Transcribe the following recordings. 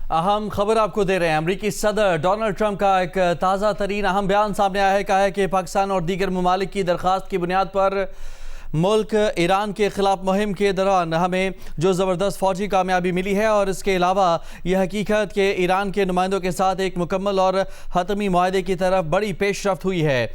اہم خبر آپ کو دے رہے ہیں۔ امریکی صدر ڈونلڈ ٹرمپ کا ایک تازہ ترین اہم بیان سامنے آیا ہے۔ کہا ہے کہ پاکستان اور دیگر ممالک کی درخواست کی بنیاد پر ملک ایران کے خلاف مہم کے دوران ہمیں جو زبردست فوجی کامیابی ملی ہے، اور اس کے علاوہ یہ حقیقت کہ ایران کے نمائندوں کے ساتھ ایک مکمل اور حتمی معاہدے کی طرف بڑی پیش رفت ہوئی ہے۔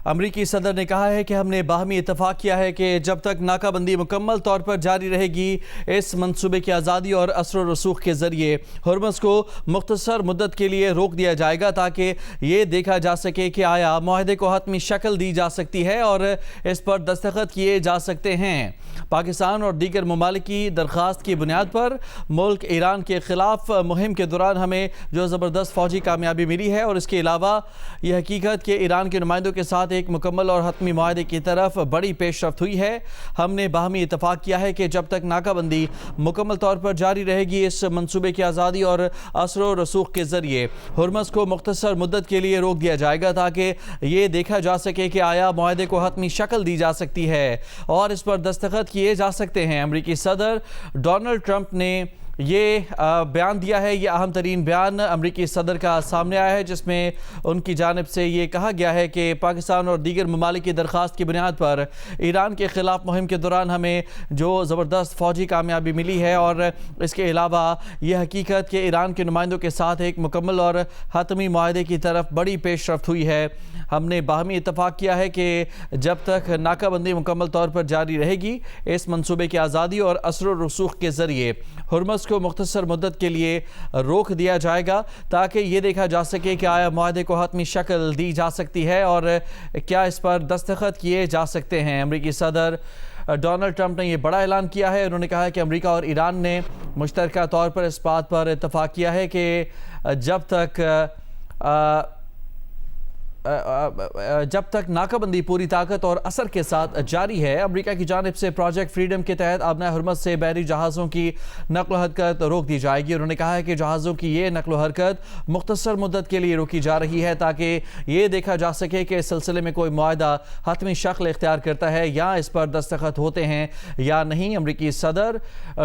امریکی صدر نے کہا ہے کہ ہم نے باہمی اتفاق کیا ہے کہ جب تک ناکہ بندی مکمل طور پر جاری رہے گی، اس منصوبے کی آزادی اور اثر و رسوخ کے ذریعے ہرمز کو مختصر مدت کے لیے روک دیا جائے گا، تاکہ یہ دیکھا جا سکے کہ آیا معاہدے کو حتمی شکل دی جا سکتی ہے اور اس پر دستخط کیے جا سکتے ہیں۔ پاکستان اور دیگر ممالک کی درخواست کی بنیاد پر ملک ایران کے خلاف مہم کے دوران ہمیں جو زبردست فوجی کامیابی ملی ہے، اور اس کے علاوہ یہ حقیقت کہ ایران کے نمائندوں کے ساتھ ایک مکمل اور حتمی معاہدے کی طرف بڑی پیش رفت ہوئی ہے۔ ہم نے باہمی اتفاق کیا ہے کہ جب تک ناکہ بندی مکمل طور پر جاری رہے گی، اس منصوبے کی آزادی اور اثر و رسوخ کے ذریعے ہرمز کو مختصر مدت کے لیے روک دیا جائے گا، تاکہ یہ دیکھا جا سکے کہ آیا معاہدے کو حتمی شکل دی جا سکتی ہے اور اس پر دستخط کیے جا سکتے ہیں۔ امریکی صدر ڈونلڈ ٹرمپ نے یہ بیان دیا ہے۔ یہ اہم ترین بیان امریکی صدر کا سامنے آیا ہے، جس میں ان کی جانب سے یہ کہا گیا ہے کہ پاکستان اور دیگر ممالک کی درخواست کی بنیاد پر ایران کے خلاف مہم کے دوران ہمیں جو زبردست فوجی کامیابی ملی ہے، اور اس کے علاوہ یہ حقیقت کہ ایران کے نمائندوں کے ساتھ ایک مکمل اور حتمی معاہدے کی طرف بڑی پیش رفت ہوئی ہے۔ ہم نے باہمی اتفاق کیا ہے کہ جب تک ناکہ بندی مکمل طور پر جاری رہے گی، اس منصوبے کی آزادی اور اثر و رسوخ کے ذریعے ہرمز کو مختصر مدت کے لیے روک دیا جائے گا، تاکہ یہ دیکھا جا سکے کہ آیا معاہدے کو حتمی شکل دی جا سکتی ہے اور کیا اس پر دستخط کیے جا سکتے ہیں۔ امریکی صدر ڈونلڈ ٹرمپ نے یہ بڑا اعلان کیا ہے۔ انہوں نے کہا کہ امریکہ اور ایران نے مشترکہ طور پر اس بات پر اتفاق کیا ہے کہ جب تک ناکہ بندی پوری طاقت اور اثر کے ساتھ جاری ہے، امریکہ کی جانب سے پروجیکٹ فریڈم کے تحت آبنائے ہرمز سے بحری جہازوں کی نقل و حرکت روک دی جائے گی۔ انہوں نے کہا ہے کہ جہازوں کی یہ نقل و حرکت مختصر مدت کے لیے روکی جا رہی ہے، تاکہ یہ دیکھا جا سکے کہ اس سلسلے میں کوئی معاہدہ حتمی شکل اختیار کرتا ہے یا اس پر دستخط ہوتے ہیں یا نہیں۔ امریکی صدر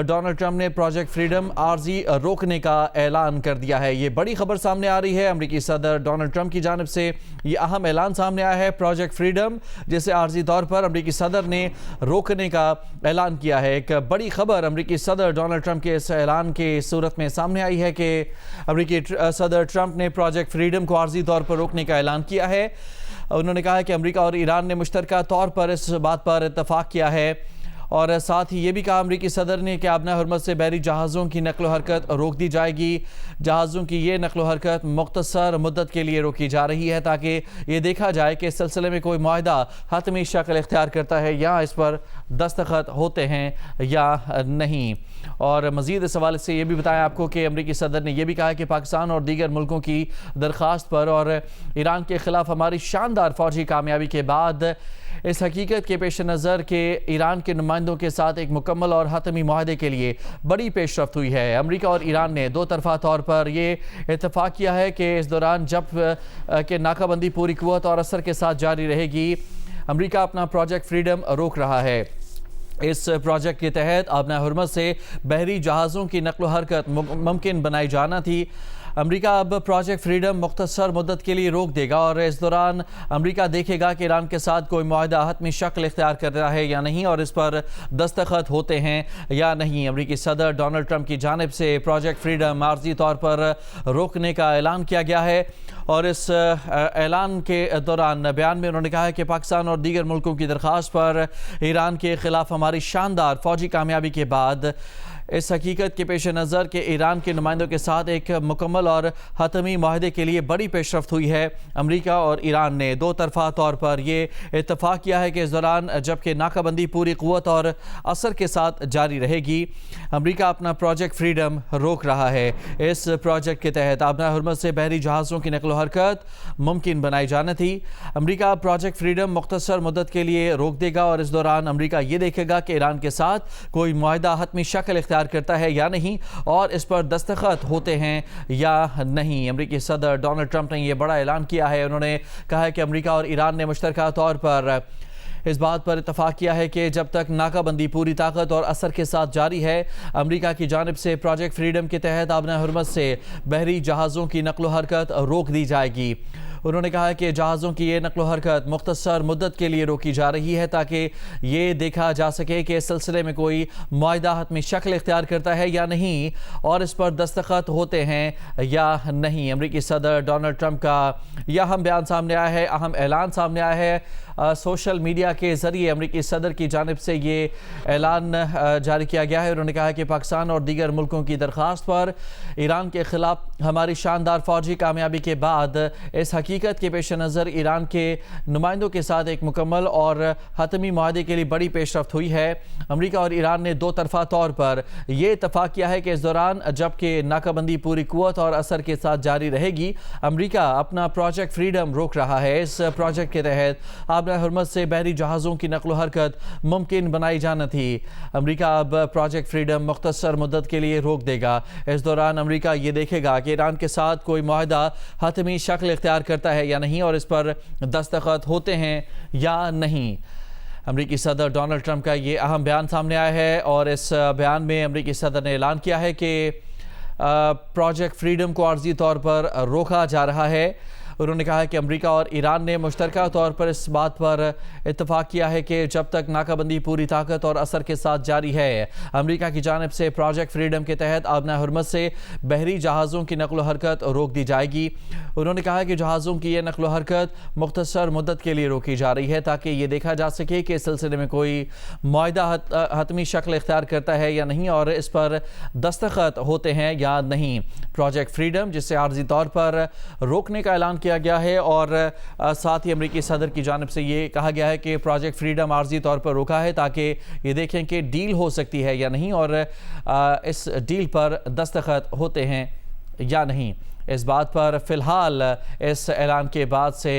ڈونلڈ ٹرمپ نے پروجیکٹ فریڈم عارضی روکنے کا اعلان کر دیا ہے۔ یہ بڑی خبر سامنے آ رہی ہے۔ امریکی صدر ڈونلڈ ٹرمپ کی جانب سے یہ اہم اعلان سامنے آیا ہے۔ پروجیکٹ فریڈم جسے عارضی طور پر امریکی صدر نے روکنے کا اعلان کیا ہے۔ ایک بڑی خبر امریکی صدر ڈونلڈ ٹرمپ کے اس اعلان کی صورت میں سامنے آئی ہے کہ امریکی صدر ٹرمپ نے پروجیکٹ فریڈم کو عارضی طور پر روکنے کا اعلان کیا ہے۔ انہوں نے کہا کہ امریکہ اور ایران نے مشترکہ طور پر اس بات پر اتفاق کیا ہے، اور ساتھ ہی یہ بھی کہا امریکی صدر نے کہ آبنائے ہرمز سے بحری جہازوں کی نقل و حرکت روک دی جائے گی۔ جہازوں کی یہ نقل و حرکت مختصر مدت کے لیے روکی جا رہی ہے، تاکہ یہ دیکھا جائے کہ اس سلسلے میں کوئی معاہدہ حتمی شکل اختیار کرتا ہے یا اس پر دستخط ہوتے ہیں یا نہیں۔ اور مزید اس حوالے سے یہ بھی بتایا آپ کو کہ امریکی صدر نے یہ بھی کہا کہ پاکستان اور دیگر ملکوں کی درخواست پر اور ایران کے خلاف ہماری شاندار فوجی کامیابی کے بعد اس حقیقت کے پیش نظر کہ ایران کے نمائندوں کے ساتھ ایک مکمل اور حتمی معاہدے کے لیے بڑی پیش رفت ہوئی ہے۔ امریکہ اور ایران نے دو طرفہ طور پر یہ اتفاق کیا ہے کہ اس دوران جب کہ ناکہ بندی پوری قوت اور اثر کے ساتھ جاری رہے گی، امریکہ اپنا پروجیکٹ فریڈم روک رہا ہے۔ اس پروجیکٹ کے تحت آبنائے ہرمز سے بحری جہازوں کی نقل و حرکت ممکن بنائی جانا تھی۔ امریکہ اب پروجیکٹ فریڈم مختصر مدت کے لیے روک دے گا، اور اس دوران امریکہ دیکھے گا کہ ایران کے ساتھ کوئی معاہدہ حتمی شکل اختیار کر رہا ہے یا نہیں، اور اس پر دستخط ہوتے ہیں یا نہیں۔ امریکی صدر ڈونلڈ ٹرمپ کی جانب سے پروجیکٹ فریڈم عارضی طور پر روکنے کا اعلان کیا گیا ہے، اور اس اعلان کے دوران بیان میں انہوں نے کہا ہے کہ پاکستان اور دیگر ملکوں کی درخواست پر ایران کے خلاف ہماری شاندار فوجی کامیابی کے بعد اس حقیقت کے پیش نظر کہ ایران کے نمائندوں کے ساتھ ایک مکمل اور حتمی معاہدے کے لیے بڑی پیش رفت ہوئی ہے۔ امریکہ اور ایران نے دو طرفہ طور پر یہ اتفاق کیا ہے کہ اس دوران جبکہ ناکہ بندی پوری قوت اور اثر کے ساتھ جاری رہے گی، امریکہ اپنا پروجیکٹ فریڈم روک رہا ہے۔ اس پروجیکٹ کے تحت آبنائے ہرمز سے بحری جہازوں کی نقل و حرکت ممکن بنائی جانا تھی۔ امریکہ پروجیکٹ فریڈم مختصر مدت کے لیے روک دے گا، اور اس دوران امریکہ یہ دیکھے گا کہ ایران کے ساتھ کوئی معاہدہ حتمی شکل اختیار کرتا ہے یا نہیں، اور اس پر دستخط ہوتے ہیں یا نہیں۔ امریکی صدر ڈونلڈ ٹرمپ نے یہ بڑا اعلان کیا ہے۔ انہوں نے کہا ہے کہ امریکہ اور ایران نے مشترکہ طور پر اس بات پر اتفاق کیا ہے کہ جب تک ناکہ بندی پوری طاقت اور اثر کے ساتھ جاری ہے، امریکہ کی جانب سے پروجیکٹ فریڈم کے تحت آبنۂ حرمت سے بحری جہازوں کی نقل و حرکت روک دی جائے گی۔ انہوں نے کہا کہ جہازوں کی یہ نقل و حرکت مختصر مدت کے لیے روکی جا رہی ہے تاکہ یہ دیکھا جا سکے کہ اس سلسلے میں کوئی معاہدہ حتمی شکل اختیار کرتا ہے یا نہیں اور اس پر دستخط ہوتے ہیں یا نہیں۔ امریکی صدر ڈونلڈ ٹرمپ کا یہ اہم بیان سامنے آیا ہے، اہم اعلان سامنے آیا ہے۔ سوشل میڈیا کے ذریعے امریکی صدر کی جانب سے یہ اعلان جاری کیا گیا ہے۔ انہوں نے کہا کہ پاکستان اور دیگر ملکوں کی درخواست پر ایران کے خلاف ہماری شاندار فوجی کامیابی کے بعد اس حقیقت کے پیش نظر ایران کے نمائندوں کے ساتھ ایک مکمل اور حتمی معاہدے کے لیے بڑی پیش رفت ہوئی ہے۔ امریکہ اور ایران نے دو طرفہ طور پر یہ اتفاق کیا ہے کہ اس دوران جبکہ ناکہ بندی پوری قوت اور اثر کے ساتھ جاری رہے گی، امریکہ اپنا پروجیکٹ فریڈم روک رہا ہے۔ اس پروجیکٹ کے تحت آبنۂ حرمت سے بحری جہازوں کی نقل و حرکت ممکن بنائی جانا تھی۔ امریکہ اب پروجیکٹ فریڈم مختصر مدت کے لیے روک دے گا۔ اس دوران امریکہ یہ دیکھے گا کہ ایران کے ساتھ کوئی معاہدہ حتمی شکل اختیار کرتا ہے یا نہیں اور اس پر دستخط ہوتے ہیں یا نہیں۔ امریکی صدر ڈونلڈ ٹرمپ کا یہ اہم بیان سامنے آیا ہے اور اس بیان میں امریکی صدر نے اعلان کیا ہے کہ پروجیکٹ فریڈم کو عارضی طور پر روکا جا رہا ہے۔ انہوں نے کہا کہ امریکہ اور ایران نے مشترکہ طور پر اس بات پر اتفاق کیا ہے کہ جب تک ناکہ بندی پوری طاقت اور اثر کے ساتھ جاری ہے، امریکہ کی جانب سے پروجیکٹ فریڈم کے تحت آبنۂ حرمت سے بحری جہازوں کی نقل و حرکت روک دی جائے گی۔ انہوں نے کہا کہ جہازوں کی یہ نقل و حرکت مختصر مدت کے لیے روکی جا رہی ہے تاکہ یہ دیکھا جا سکے کہ اس سلسلے میں کوئی معاہدہ حتمی شکل اختیار کرتا ہے یا نہیں اور اس پر دستخط ہوتے ہیں یا نہیں۔ پروجیکٹ فریڈم جسے عارضی طور پر روکنے کا اعلان کیا گیا ہے اور ساتھ ہی امریکی صدر کی جانب سے یہ کہا گیا ہے کہ پروجیکٹ فریڈم عارضی طور پر روکا ہے تاکہ یہ دیکھیں کہ ڈیل ہو سکتی ہے یا نہیں اور اس ڈیل پر دستخط ہوتے ہیں یا نہیں۔ اس بات پر فی الحال اس اعلان کے بعد سے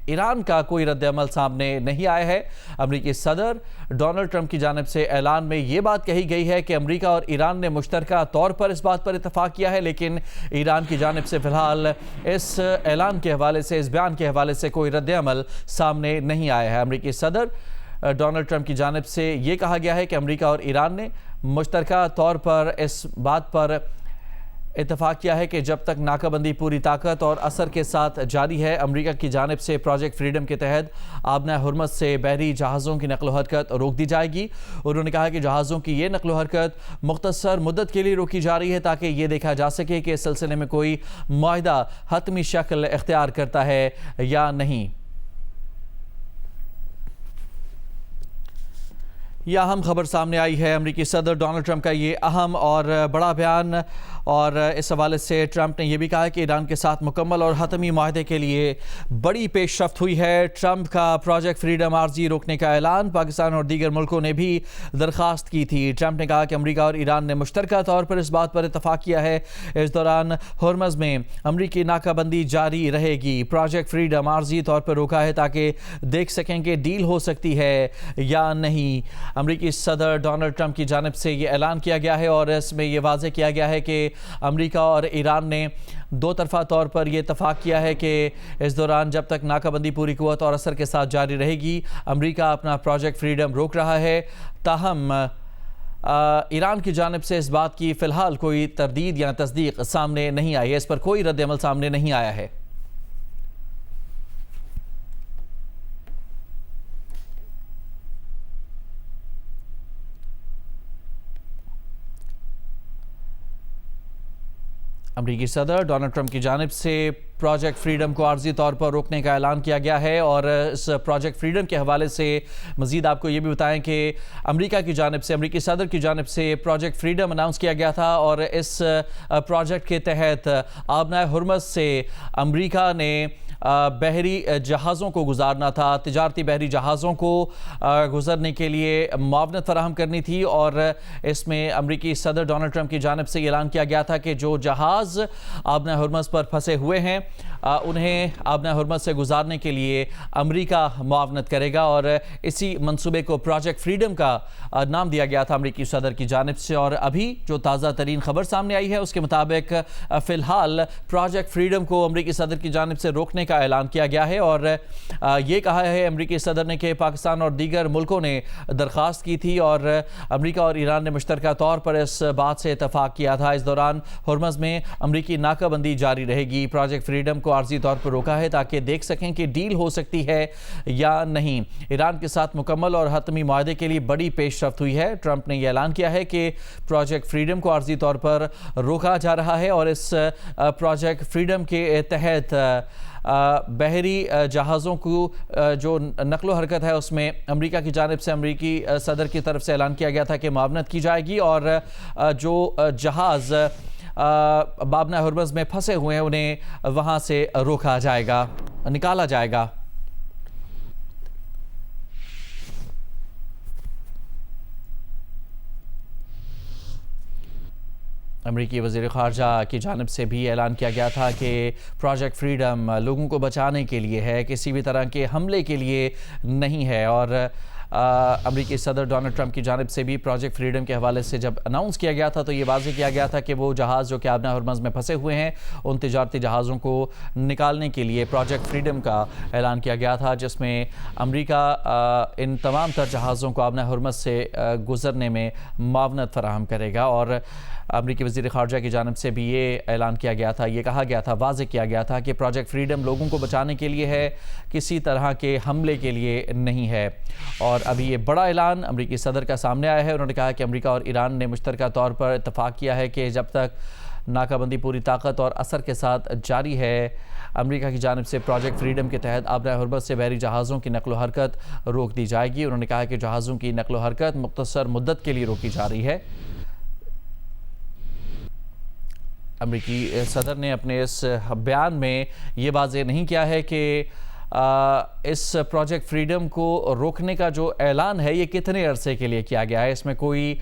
ایران کا کوئی رد عمل سامنے نہیں آیا ہے۔ امریکی صدر ڈونلڈ ٹرمپ کی جانب سے اعلان میں یہ بات کہی گئی ہے کہ امریکہ اور ایران نے مشترکہ طور پر اس بات پر اتفاق کیا ہے، لیکن ایران کی جانب سے فی الحال اس اعلان کے حوالے سے، اس بیان کے حوالے سے کوئی رد عمل سامنے نہیں آیا ہے۔ امریکی صدر ڈونلڈ ٹرمپ کی جانب سے یہ کہا گیا ہے کہ امریکہ اور ایران نے مشترکہ طور پر اس بات پر اتفاق کیا ہے کہ جب تک ناکہ بندی پوری طاقت اور اثر کے ساتھ جاری ہے، امریکہ کی جانب سے پروجیکٹ فریڈم کے تحت آبنۂ حرمت سے بحری جہازوں کی نقل و حرکت روک دی جائے گی۔ انہوں نے کہا کہ جہازوں کی یہ نقل و حرکت مختصر مدت کے لیے روکی جا رہی ہے تاکہ یہ دیکھا جا سکے کہ اس سلسلے میں کوئی معاہدہ حتمی شکل اختیار کرتا ہے یا نہیں۔ یہ اہم خبر سامنے آئی ہے، امریکی صدر ڈونلڈ ٹرمپ کا یہ اہم اور بڑا بیان، اور اس حوالے سے ٹرمپ نے یہ بھی کہا کہ ایران کے ساتھ مکمل اور حتمی معاہدے کے لیے بڑی پیش رفت ہوئی ہے۔ ٹرمپ کا پروجیکٹ فریڈم عارضی روکنے کا اعلان پاکستان اور دیگر ملکوں نے بھی درخواست کی تھی۔ ٹرمپ نے کہا کہ امریکہ اور ایران نے مشترکہ طور پر اس بات پر اتفاق کیا ہے اس دوران ہرمز میں امریکی ناکہ بندی جاری رہے گی۔ پروجیکٹ فریڈم عارضی طور پر روکا ہے تاکہ دیکھ سکیں کہ ڈیل ہو سکتی ہے یا نہیں۔ امریکی صدر ڈونلڈ ٹرمپ کی جانب سے یہ اعلان کیا گیا ہے اور اس میں یہ واضح کیا گیا ہے کہ امریکہ اور ایران نے دو طرفہ طور پر یہ اتفاق کیا ہے کہ اس دوران جب تک ناکہ بندی پوری قوت اور اثر کے ساتھ جاری رہے گی، امریکہ اپنا پروجیکٹ فریڈم روک رہا ہے۔ تاہم ایران کی جانب سے اس بات کی فی الحال کوئی تردید یا تصدیق سامنے نہیں آئی ہے، اس پر کوئی رد عمل سامنے نہیں آیا ہے۔ امریکی صدر ڈونلڈ ٹرمپ کی جانب سے پروجیکٹ فریڈم کو عارضی طور پر روکنے کا اعلان کیا گیا ہے اور اس پروجیکٹ فریڈم کے حوالے سے مزید آپ کو یہ بھی بتائیں کہ امریکہ کی جانب سے، امریکی صدر کی جانب سے پروجیکٹ فریڈم اناؤنس کیا گیا تھا اور اس پروجیکٹ کے تحت آبنۂ حرمت سے امریکہ نے بحری جہازوں کو گزارنا تھا، تجارتی بحری جہازوں کو گزرنے کے لیے معاونت فراہم کرنی تھی، اور اس میں امریکی صدر ڈونلڈ ٹرمپ کی جانب سے اعلان کیا گیا تھا کہ جو جہاز آبنۂ حرمت پر پھنسے ہوئے ہیں انہیں آبنہ حرمت سے گزارنے کے لیے امریکہ معاونت کرے گا، اور اسی منصوبے کو پروجیکٹ فریڈم کا نام دیا گیا تھا امریکی صدر کی جانب سے۔ اور ابھی جو تازہ ترین خبر سامنے آئی ہے اس کے مطابق فی الحال پروجیکٹ فریڈم کو امریکی صدر کی جانب سے روکنے کا اعلان کیا گیا ہے، اور یہ کہا ہے امریکی صدر نے کہ پاکستان اور دیگر ملکوں نے درخواست کی تھی اور امریکہ اور ایران نے مشترکہ طور پر اس بات سے اتفاق کیا تھا۔ اس دوران ہرمز میں امریکی ناکہ بندی جاری رہے گی۔ پروجیکٹ فریڈم کو عارضی طور پر روکا ہے تاکہ دیکھ سکیں کہ ڈیل ہو سکتی ہے یا نہیں۔ ایران کے ساتھ مکمل اور حتمی معاہدے کے لیے بڑی پیش رفت ہوئی ہے۔ ٹرمپ نے یہ اعلان کیا ہے کہ پروجیکٹ فریڈم کو عارضی طور پر روکا جا رہا ہے، اور اس پروجیکٹ فریڈم کے تحت بحری جہازوں کو جو نقل و حرکت ہے اس میں امریکہ کی جانب سے امریکی صدر کی طرف سے اعلان کیا گیا تھا کہ معاونت کی جائے گی، اور جو جہاز آبنہ حرمز میں پھنسے ہوئے ہیں انہیں وہاں سے روکا جائے گا، نکالا جائے گا۔ امریکی وزیر خارجہ کی جانب سے بھی اعلان کیا گیا تھا کہ پروجیکٹ فریڈم لوگوں کو بچانے کے لیے ہے، کسی بھی طرح کے حملے کے لیے نہیں ہے۔ اور امریکی صدر ڈونلڈ ٹرمپ کی جانب سے بھی پروجیکٹ فریڈم کے حوالے سے جب اناؤنس کیا گیا تھا تو یہ واضح کیا گیا تھا کہ وہ جہاز جو کہ آبنہ حرمز میں پھنسے ہوئے ہیں ان تجارتی جہازوں کو نکالنے کے لیے پروجیکٹ فریڈم کا اعلان کیا گیا تھا، جس میں امریکہ ان تمام تر جہازوں کو آبنہ حرمز سے گزرنے میں معاونت فراہم کرے گا۔ اور امریکی وزیر خارجہ کی جانب سے بھی یہ اعلان کیا گیا تھا، یہ کہا گیا تھا، واضح کیا گیا تھا کہ پروجیکٹ فریڈم لوگوں کو بچانے کے لیے ہے، کسی طرح کے حملے کے لیے نہیں ہے۔ اور ابھی یہ بڑا اعلان امریکی صدر کا سامنے آیا ہے۔ انہوں نے کہا کہ امریکہ اور ایران نے مشترکہ طور پر اتفاق کیا ہے کہ جب تک ناکہ بندی پوری طاقت اور اثر کے ساتھ جاری ہے، امریکہ کی جانب سے پروجیکٹ فریڈم کے تحت آبنہ حرمت سے بحری جہازوں کی نقل و حرکت روک دی جائے گی۔ انہوں نے کہا کہ جہازوں کی نقل و حرکت مختصر مدت کے لیے روکی جا رہی ہے۔ امریکی صدر نے اپنے اس بیان میں یہ واضح نہیں کیا ہے کہ اس پروجیکٹ فریڈم کو روکنے کا جو اعلان ہے یہ کتنے عرصے کے لیے کیا گیا ہے، اس میں کوئی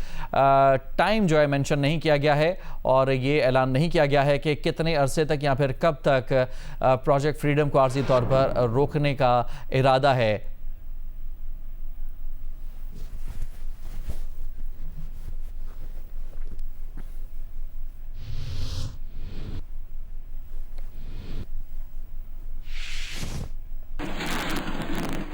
ٹائم جو ہے مینشن نہیں کیا گیا ہے، اور یہ اعلان نہیں کیا گیا ہے کہ کتنے عرصے تک یا پھر کب تک پروجیکٹ فریڈم کو عارضی طور پر روکنے کا ارادہ ہے